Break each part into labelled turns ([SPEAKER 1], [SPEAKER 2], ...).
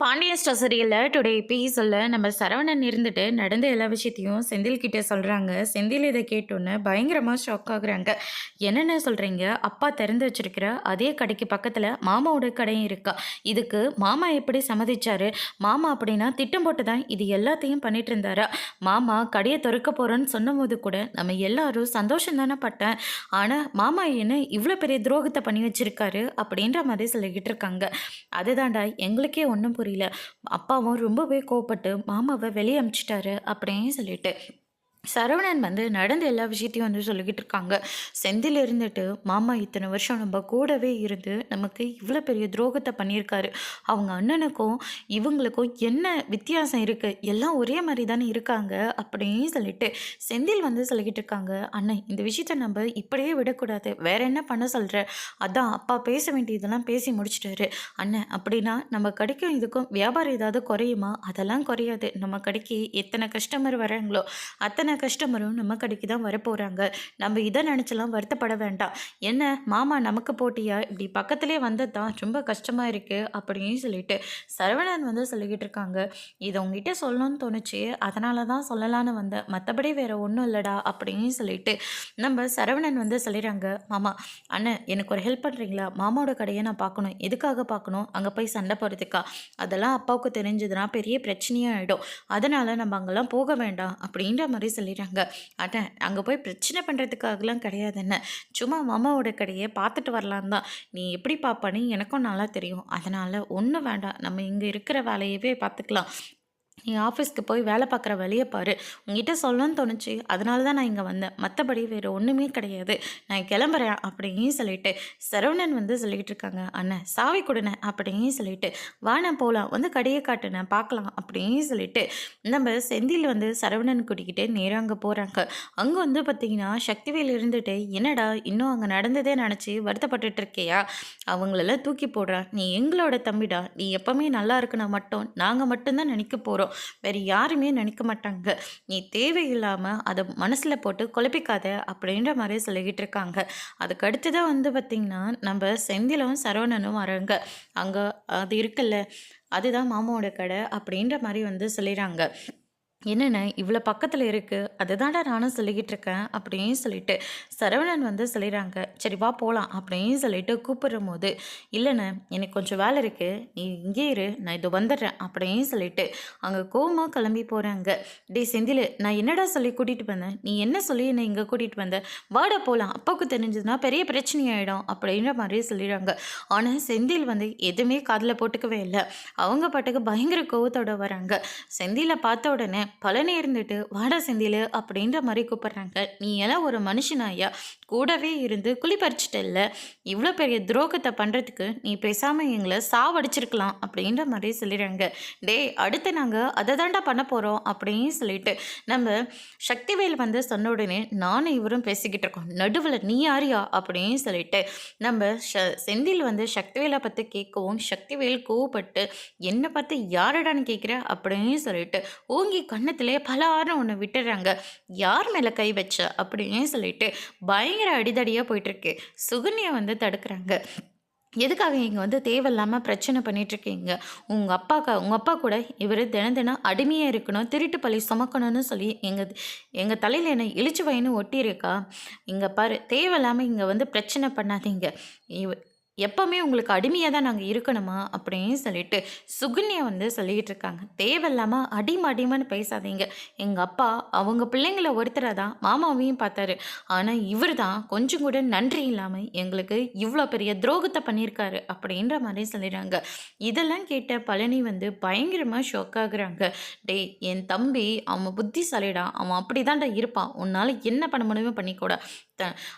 [SPEAKER 1] Pandian store சீரியல்ல today எபிசோட்ல நம்ம சரவணன் இருந்துட்டு நடந்த எல்லா விஷயத்தையும் செந்தில் கிட்ட சொல்றாங்க. செந்தில் இதை கேட்டோன்னே பயங்கரமா ஷாக் ஆகுறாங்க. என்னென்ன சொல்றீங்க? அப்பா திறந்து வச்சிருக்கிற அதே கடைக்கு பக்கத்துல மாமாவோட கடையும் இருக்கா? இதுக்கு மாமா எப்படி சம்மதிச்சாரு? மாமா அப்படின்னா திட்டம் போட்டு தான் இது எல்லாத்தையும் பண்ணிட்டு இருந்தாரா? மாமா கடையை திறக்க போறோன்னு சொன்னபோது கூட நம்ம எல்லாரும் சந்தோஷம் தானே பட்டேன். ஆனா மாமா என்ன இவ்வளோ பெரிய துரோகத்தை பண்ணி வச்சிருக்காரு அப்படின்ற மாதிரி சொல்லிக்கிட்டு இருக்காங்க. அதுதான்டா எங்களுக்கே ஒன்றும் புரியல. அப்பாவும் ரொம்பவே கோவப்பட்டு மாமாவை வெளியே அனுப்பிச்சிட்டாரு அப்படின்னு சொல்லிட்டு சரவணன் வந்து நடந்த எல்லா விஷயத்தையும் வந்து சொல்லிக்கிட்டு இருக்காங்க. செந்தில் இருந்துட்டு மாமா இத்தனை வருஷம் நம்ம கூடவே இருந்து நமக்கு இவ்வளோ பெரிய துரோகத்தை பண்ணியிருக்காரு. அவங்க அண்ணனுக்கும் இவங்களுக்கும் என்ன வித்தியாசம் இருக்குது, எல்லாம் ஒரே மாதிரி தானே இருக்காங்க அப்படின்னு சொல்லிட்டு செந்தில் வந்து சொல்லிக்கிட்டு இருக்காங்க. அண்ணன் இந்த விஷயத்த நம்ம இப்படியே விடக்கூடாது, வேற என்ன பண்ண சொல்கிற? அதான் அப்பா பேச வேண்டியதெல்லாம் பேசி முடிச்சிட்டாரு. அண்ணன் அப்படின்னா நம்ம கடைக்கும் இதுக்கும் வியாபாரம் ஏதாவது குறையுமா? அதெல்லாம் குறையாது. நம்ம கடைக்கு எத்தனை கஸ்டமர் வராங்களோ அத்தனை கஸ்டமரும் நம்ம கடைக்கு தான் வரப்போகிறாங்க. நம்ம இதை நினச்சலாம் வருத்தப்பட வேண்டாம். என்ன மாமா நமக்கு போட்டியா? இப்படி பக்கத்துலேயே வந்தது தான் ரொம்ப கஷ்டமாக இருக்குது அப்படின்னு சொல்லிட்டு சரவணன் வந்து சொல்லிக்கிட்டு இருக்காங்க. இதை உங்ககிட்ட சொல்லணும்னு தோணுச்சு, அதனால தான் சொல்லலான்னு வந்தேன், மற்றபடி வேறு ஒன்றும் இல்லைடா அப்படின்னு சொல்லிட்டு நம்ம சரவணன் வந்து சொல்லிடுறாங்க. மாமா அண்ணன் எனக்கு ஒரு ஹெல்ப் பண்ணுறீங்களா? மாமாவோட கடையை நான் பார்க்கணும். எதுக்காக பார்க்கணும்? அங்கே போய் சண்டை போகிறதுக்கா? அதெல்லாம் அப்பாவுக்கு தெரிஞ்சதுன்னா பெரிய பிரச்சனையாக ஆகிடும். அதனால் நம்ம அங்கெல்லாம் போக வேண்டாம் அப்படின்ற மாதிரி சொல்லிடுறாங்க. அதான் அங்கே போய் பிரச்சனை பண்ணுறதுக்காகலாம் கிடையாது, என்ன சும்மா மாமாவோட கடையை பார்த்துட்டு வரலான் தான். நீ எப்படி பார்ப்பான்னு எனக்கும் நல்லா தெரியும். அதனால் ஒன்றும் வேண்டாம், நம்ம இங்கே இருக்கிற வேலையவே பார்த்துக்கலாம். நீ ஆஃபீஸ்க்கு போய் வேலை பார்க்குற வேலையை பாரு. உங்ககிட்ட சொல்லணும்னு தோணுச்சு, அதனால தான் நான் இங்கே வந்தேன், மற்றபடி வேறு ஒன்றுமே கிடையாது. நான் கிளம்புறேன் அப்படின்னு சொல்லிட்டு சரவணன் வந்து சொல்லிகிட்டு இருக்காங்க. அண்ணன் சாவி கொடுண்ணே அப்படின்னு சொல்லிட்டு வாண்ண போகலாம், வந்து கடையை காட்டுனேன் பார்க்கலாம் அப்படின்னு சொல்லிட்டு நம்ம செந்தில் வந்து சரவணன் கூட்டிக்கிட்டு நேராக அங்கே போகிறாங்க. அங்கே வந்து பார்த்திங்கன்னா சக்திவேல் இருந்துட்டு என்னடா இன்னும் அங்கே நடந்ததே நினச்சி வருத்தப்பட்டுட்டு இருக்கியா? அவங்களெல்லாம் தூக்கி போடுறான், நீ எங்களோட தம்பிடா, நீ எப்போவுமே நல்லா இருக்குன்னா மட்டும் நாங்கள் மட்டும்தான் நினைக்க போகிறோம், வேறு யாருமே நினைக்க மாட்டாங்க. நீ தேவையில்லாமல் அதை மனசில் போட்டு குழப்பிக்காத அப்படின்ற மாதிரி சொல்லிக்கிட்டு இருக்காங்க. அதுக்கு அடுத்து தான் வந்து பார்த்திங்கன்னா நம்ம செந்திலும் சரவணனும் வராங்க. அங்கே அது இருக்குல்ல, அதுதான் மாமாவோட கடை அப்படின்ற மாதிரி வந்து சொல்லிடுறாங்க. என்னென்ன இவ்வளோ பக்கத்தில் இருக்குது, அதுதான்டா நானும் சொல்லிக்கிட்டு இருக்கேன் அப்படின்னு சொல்லிட்டு சரவணன் வந்து சொல்லிடுறாங்க. சரி வா போகலாம் அப்படின்னு சொல்லிட்டு கூப்பிடும் போது, இல்லைண்ணே எனக்கு கொஞ்சம் வேலை இருக்குது, நீ இங்கே இரு, நான் இது வந்துடுறேன் அப்படின்னு சொல்லிட்டு அங்கே கோவமாக கிளம்பி போகிறாங்க. டே செந்தில், நான் என்னடா சொல்லி கூட்டிகிட்டு வந்தேன், நீ என்ன சொல்லி என்னை இங்கே கூட்டிகிட்டு வந்த, வாடா போகலாம், அப்பாவுக்கு தெரிஞ்சதுன்னா பெரிய பிரச்சனை ஆகிடும் அப்படின்ற மாதிரி சொல்லிடுறாங்க. ஆனால் செந்தில் வந்து எதுவுமே காதில் போட்டுக்கவே இல்லை. அவங்க பாட்டுக்கு பயங்கர கோவத்தோட வராங்க. செந்திலை பார்த்த உடனே பழனி இருந்துட்டு வாடா செந்தில் அப்படின்ற மாதிரி கூப்பிட்றாங்க. நீ எல்லாம் ஒரு மனுஷனாயா? கூடவே இருந்து குளிப்பறிச்சிட்டல்ல, இவ்வளோ பெரிய துரோகத்தை பண்ணுறதுக்கு நீ பேசாமல் எங்களை சாவடிச்சிருக்கலாம் அப்படின்ற மாதிரி சொல்லிடுறாங்க. டே அடுத்து நாங்கள் அதை தாண்டா பண்ண போகிறோம் அப்படின்னு சொல்லிட்டு நம்ம சக்திவேல் வந்து சொன்ன உடனே நானும் இவரும் பேசிக்கிட்டு இருக்கோம். நடுவில் நீ யாரியா அப்படின்னு சொல்லிட்டு நம்ம செந்தில் வந்து சக்திவேலை பற்றி கேட்கவும் சக்திவேல் கோவப்பட்டு என்னை பார்த்து யாரடான்னு கேட்குற அப்படின்னு சொல்லிட்டு ஓங்கி கன்னத்திலே பலாருன்னு ஒன்று விட்டுறாங்க. யார் மேலே கை வச்ச அப்படின்னு சொல்லிட்டு பயங்கர அடிதடியாக போயிட்டுருக்கு. சுகன்யா வந்து தடுக்கிறாங்க. எதுக்காக இங்கே வந்து தேவையில்லாமல் பிரச்சனை பண்ணிகிட்ருக்கீங்க? உங்கள் அப்பா கூட இவர் தினம் தினம் அடிமையாக இருக்கணும், திருட்டு பழி சுமக்கணும்னு சொல்லி எங்கள் தலையில் என்ன இழிச்சு வைன்னு ஒட்டியிருக்கா? இங்கே பாரு, தேவையில்லாமல் இங்கே வந்து பிரச்சனை பண்ணாதீங்க. எப்போவுமே உங்களுக்கு அடிமையாக தான் நாங்கள் இருக்கணுமா அப்படின்னு சொல்லிட்டு சுகன்யா வந்து சொல்லிக்கிட்டு இருக்காங்க. தேவையில்லாமல் அடிமன்னு பேசாதீங்க. எங்கள் அப்பா அவங்க பிள்ளைங்கள ஒருத்தரை தான் மாமாவையும் பார்த்தாரு. ஆனால் இவர் தான் கொஞ்சம் கூட நன்றி இல்லாமல் எங்களுக்கு இவ்வளோ பெரிய துரோகத்தை பண்ணியிருக்காரு அப்படின்ற மாதிரி சொல்லிடுறாங்க. இதெல்லாம் கேட்ட பழனி வந்து பயங்கரமாக ஷாக் ஆகுறாங்க. டே என் தம்பி அவன் புத்திசாலிடா, அவன் அப்படி தான்டா இருப்பான், உன்னால் என்ன பண்ண முடியுமோ பண்ணிக்கூட,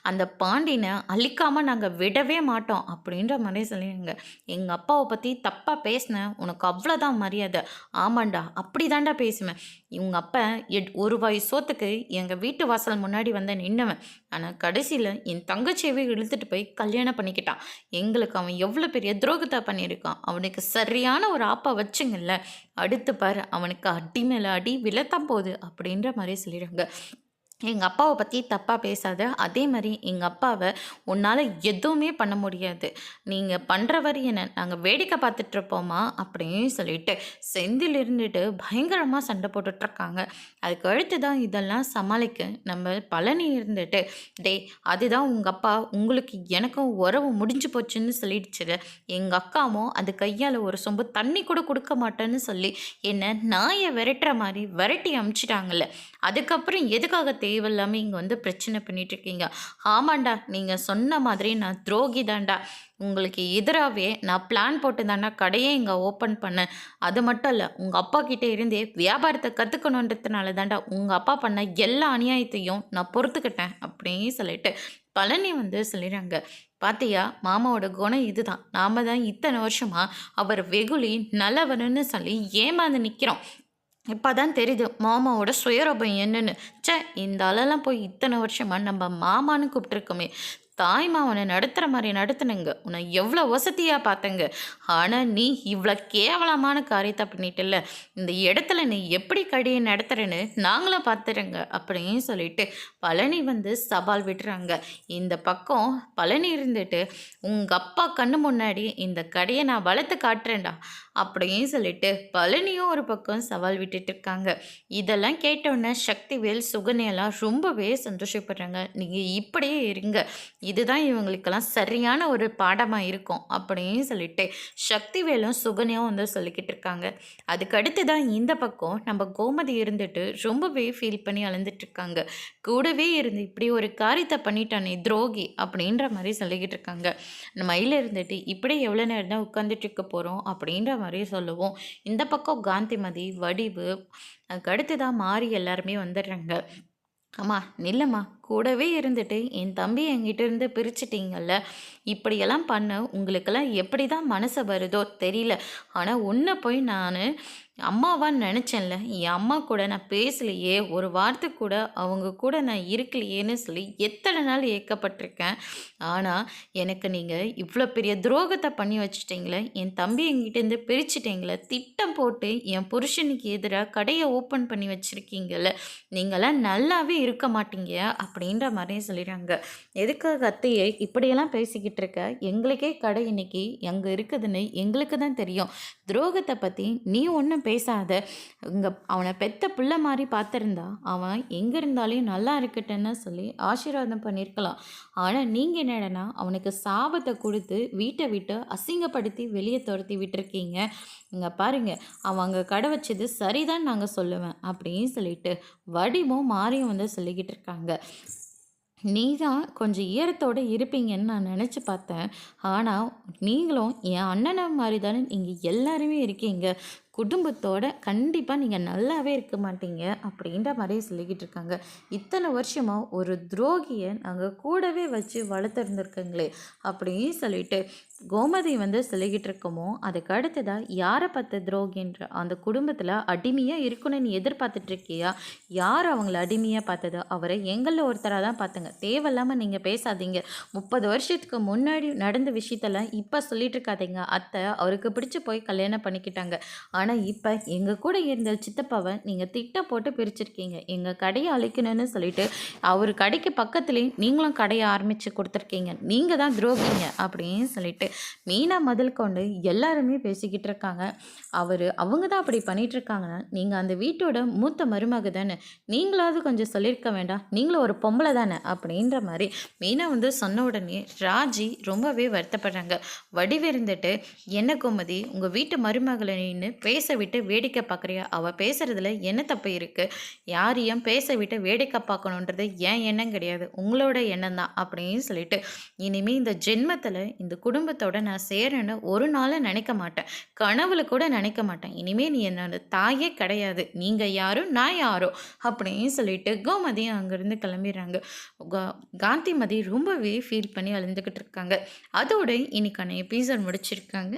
[SPEAKER 1] அந்த பாண்டினை அழிக்காமல் நாங்கள் விடவே மாட்டோம் அப்படின்ற மாதிரி சொல்லிடுங்க. எங்கள் அப்பாவை பற்றி தப்பாக பேசினேன், உனக்கு அவ்வளோதான் மரியாதை. ஆமாண்டா அப்படி தாண்டா பேசுவேன். இவங்க அப்பா ஒரு வாய் சோத்துக்கு எங்கள் வீட்டு வாசல் முன்னாடி வந்து நின்னவன். ஆனால் கடைசியில் என் தங்கச்சியவே இழுத்துட்டு போய் கல்யாணம் பண்ணிக்கிட்டான். எங்களுக்கு அவன் எவ்வளோ பெரிய துரோகத்தை பண்ணியிருக்கான். அவனுக்கு சரியான ஒரு ஆப்பா வச்சுங்கல்ல, அடுத்து பாரு அவனுக்கு அடி மேலே அடி விழத்தான் போகுது அப்படின்ற மாதிரி சொல்லிடுறாங்க. எங்க அப்பாவ பத்தி தப்பா பேசாத. அதே மாரி எங்க அப்பாவ உன்னால எதுவுமே பண்ண முடியாது. நீங்க பண்ற வரையும் என்ன நாங்க வேடிக்கை பார்த்துட்டுருப்போமா?" அப்படின்னு சொல்லிட்டு செந்தில் இருந்துட்டு பயங்கரமா சண்டை போட்டுட்ருக்காங்க. அதுக்கு அடுத்து தான் இதெல்லாம் சமாளிக்க நம்ம பழனி இருந்துட்டு, "டேய் அதுதான் உங்க அப்பா உங்களுக்கு எனக்கும் உறவு முடிஞ்சு போச்சுன்னு சொல்லிடுச்சுல. எங்க அக்காவும் அது கையால ஒரு சொம்பு தண்ணி கூட குடுக்க மாட்டேன்னு சொல்லி என்ன நாய விரட்டுற மாரி விரட்டி அனுப்பிச்சுட்டாங்கல்ல. அதுக்கப்புறம் எதுக்காக தேவையில்லாம இங்க வந்து பிரச்சனை பண்ணிட்டு இருக்கீங்க? ஆமாண்டா, நீங்க சொன்ன மாதிரி நான் துரோகி தான்டா. உங்களுக்கு எதிராவே நான் பிளான் போட்டு தான்டா கடையே இங்க ஓப்பன் பண்ணேன். அது மட்டும் இல்ல, உங்க அப்பா கிட்ட இருந்தே வியாபாரத்த கத்துக்கணுன்றதுனால தான்டா உங்க அப்பா பண்ண எல்லா அநியாயத்தையும் நான் பொறுத்துக்கிட்டேன்." அப்படின்னு சொல்லிட்டு பழனி வந்து சொல்லிறாங்க. "பாத்தியா, மாமாவோட குணம் இதுதான். நாம தான் இத்தன வருஷமா அவர் வெகுளி, நல்லவனுன்னு சொல்லி ஏமாந்து நிக்கிறோம். இப்ப தான் தெரியுது மாமாவோட சுயரூபம் என்னன்னு. ச்சே! இந்த ஆளெல்லாம் போய் இத்தன வருஷமா நம்ம மாமான்னு கூப்பிட்டுருக்கோமே! தாய் மாமன நடத்துற மாரி நடத்துனேங்க. உன்ன எவ்ளோ வசதியா பார்த்தேங்க. ஆனா நீ இவ்ளோ கேவலமான காரியத்த பண்ணிட்டல்ல. இந்த இடத்துல நீ எப்படி கடைய நடத்துறன்னு நாங்களும் பார்த்துறோங்க." அப்படின்னு சொல்லிட்டு பழனி வந்து சவால் விடுறாங்க. இந்த பக்கம் பழனி இருந்துட்டு, "உங்க அப்பா கண்ணு முன்னாடி இந்த கடைய நான் வளர்த்து காட்டுறேன்டா." அப்படின்னு சொல்லிட்டு பழனியும் ஒரு பக்கம் சவால் விட்டுட்டு இருக்காங்க. இதெல்லாம் கேட்டோன்னே சக்திவேல், சுகன்யாலாம் ரொம்பவே சந்தோஷப்படுறாங்க. "நீங்க இப்படியே இருங்க. இதுதான் இவங்களுக்கெல்லாம் சரியான ஒரு பாடமா இருக்கும்." அப்படின்னு சொல்லிட்டு சக்திவேலும், சுகன்யாவும் வந்து சொல்லிக்கிட்டு இருக்காங்க. அதுக்கு அடுத்து தான் இந்த பக்கம் நம்ம கோமதி இருந்துட்டு ரொம்பவே ஃபீல் பண்ணி அழுந்துட்டு இருக்காங்க. கூடவே இருந்து இப்படி ஒரு காரியத்த பண்ணிட்டானே துரோகி அப்படின்ற மாரி சொல்லிக்கிட்டு இருக்காங்க. மயில இருந்துட்டு இப்படி எவ்வளோ நேரம் தான் உட்காந்துட்டு இருக்க போறோம் அப்படின்ற மாரி சொல்லுவோம். இந்த பக்கம் காந்திமதி, வடிவு, அதுக்கு அடுத்து தான் மாறி எல்லாருமே வந்துடுறாங்க. "அம்மா நில்லும்மா, கூடவே இருந்துட்டு என் தம்பிய என்கிட்ட இருந்து பிரிச்சுட்டீங்கல்ல. இப்படியெல்லாம் பண்ண உங்களுக்கெல்லாம் எப்படி தான் மனசு வருதோ தெரியல. ஆனா உன்ன போய் நானு அம்மாவா நெனச்சேன்ல. என் அம்மா கூட நான் பேசலையே, ஒரு வார்த்தை கூட அவங்க கூட நான் இருக்கலையேன்னு சொல்லி எத்தன நாள் ஏக்கப்பட்டுருக்கேன். ஆனா எனக்கு நீங்க இவ்ளோ பெரிய துரோகத்த பண்ணி வச்சுட்டீங்களே. என் தம்பி என்கிட்டேருந்து பிரிச்சுட்டீங்களே. திட்டம் போட்டு என் புருஷனுக்கு எதிரா கடைய ஓப்பன் பண்ணி வச்சிருக்கீங்கல்ல. நீங்கலாம் நல்லாவே இருக்க மாட்டீங்க." அப்படின்ற மாரி சொல்லிறாங்க. "எதுக்காக அத்தையே இப்படியெல்லாம் பேசிக்கிட்டு இருக்க? எங்களுக்கே கடை இன்னைக்கு எங்க இருக்குதுன்னு எங்களுக்கு தான் தெரியும். துரோகத்த பத்தி நீ ஒண்ணும் பேசாத. இங்க அவன பெத்த புள்ள மாரி பார்த்திருந்தா, அவன் எங்க இருந்தாலும் நல்லா இருக்கட்டுன்னு சொல்லி ஆசீர்வாதம் பண்ணியிருக்கலாம். ஆனா நீங்க என்னடான்னா, அவனுக்கு சாபத்த குடுத்து வீட்ட விட்டு அசிங்கப்படுத்தி வெளிய தொரத்தி விட்டுருக்கீங்க. இங்க பாருங்க, அவன் அங்க கடை வச்சது சரிதான் நாங்க சொல்லுவேன்." அப்படின்னு சொல்லிட்டு வடிவும், மாரியும் வந்து சொல்லிக்கிட்டு இருக்காங்க. "நீ தான் கொஞ்சம் ஈரத்தோட இருப்பீங்கன்னு நான் நெனச்சு பார்த்தேன். ஆனா, நீங்களும் என் அண்ணன மாரி தானே நீங்க எல்லாருமே இருக்கீங்க. குடும்பத்தோட கண்டிப்பா நீங்க நல்லாவே இருக்க மாட்டீங்க." அப்படின்ற மாரி சொல்லிக்கிட்டு இருக்காங்க. "இத்தன வருஷமா ஒரு துரோகிய நாங்க கூடவே வச்சு வளர்த்துருந்துருக்கங்களே." அப்படின்னு சொல்லிட்டு கோமதி வந்து சொல்லிக்கிட்டு இருக்கவும், அதுக்கு அடுத்ததா யார பார்த்த துரோகின்ற அந்த குடும்பத்தில அடிமையா இருக்கணும்னு நீ எதிர்பார்த்துட்டு இருக்கியா? யார் அவங்கள அடிமையா பார்த்தது? அவர எங்கள்ல ஒருத்தரா தான் பார்த்தேங்க. தேவையில்லாம நீங்க பேசாதீங்க. 30 வருஷத்துக்கு முன்னாடி நடந்த விஷயத்தெல்லாம் இப்ப சொல்லிட்டு இருக்காதீங்க. அத்தை அவருக்கு பிடிச்சு போய் கல்யாணம் பண்ணிக்கிட்டாங்க. ஆனா இப்ப எங்க கூட இருந்த சித்தப்பாவ நீங்க திட்டம் போட்டு பிரிச்சிருக்கீங்க. எங்க கடைய அழிக்கணும்னு சொல்லிட்டு, அவரு கடைக்கு பக்கத்திலேயே நீங்களும் கடைய ஆரம்பிச்சு குடுத்துருக்கீங்க. நீங்க தான் துரோகிங்க." அப்படின்னு சொல்லிட்டு மீனா முதல் கொண்டு எல்லாருமே பேசிக்கிட்டு இருக்காங்க. அவங்க தான் அப்படி பண்ணிட்டு இருக்காங்கன்னா, நீங்க அந்த வீட்டோட மூத்த மருமக தானே. நீங்களாவது கொஞ்சம் சொல்லியிருக்க வேண்டாம். நீங்களும் ஒரு பொம்பள தானே அப்படின்ற மாரி மீனா வந்து சொன்ன உடனே ராஜி ரொம்பவே வருத்தப்படுறாங்க. வடிவு இருந்துட்டு, "என்ன கோமதி, உங்க வீட்டு மருமகள நின்னு பேச விட்டு வேடிக்கை பார்க்குறியா? அவ பேசுறதுல என்ன தப்பு இருக்கு? யாரையும் பேச விட்டு வேடிக்கை பார்க்கணுன்றது என் எண்ணம் கிடையாது. உங்களோட எண்ணம் தான்." அப்படின்னு சொல்லிட்டு, "இனிமே இந்த ஜென்மத்தில இந்த குடும்பத்தோட நான் சேரணும்னு ஒரு நாளும் நினைக்க மாட்டேன். கனவுல கூட நினைக்க மாட்டேன். இனிமே நீ என்னோட தாயே கிடையாது. நீங்க யாரோ, நான் யாரோ." அப்படின்னு சொல்லிட்டு கோமதியும் அங்கேருந்து கிளம்பிடுறாங்க. கா காந்திமதி ரொம்பவே ஃபீல் பண்ணி அழுந்துக்கிட்டு இருக்காங்க. அதோட இன்னைக்கான எபிசோட் முடிச்சிருக்காங்க.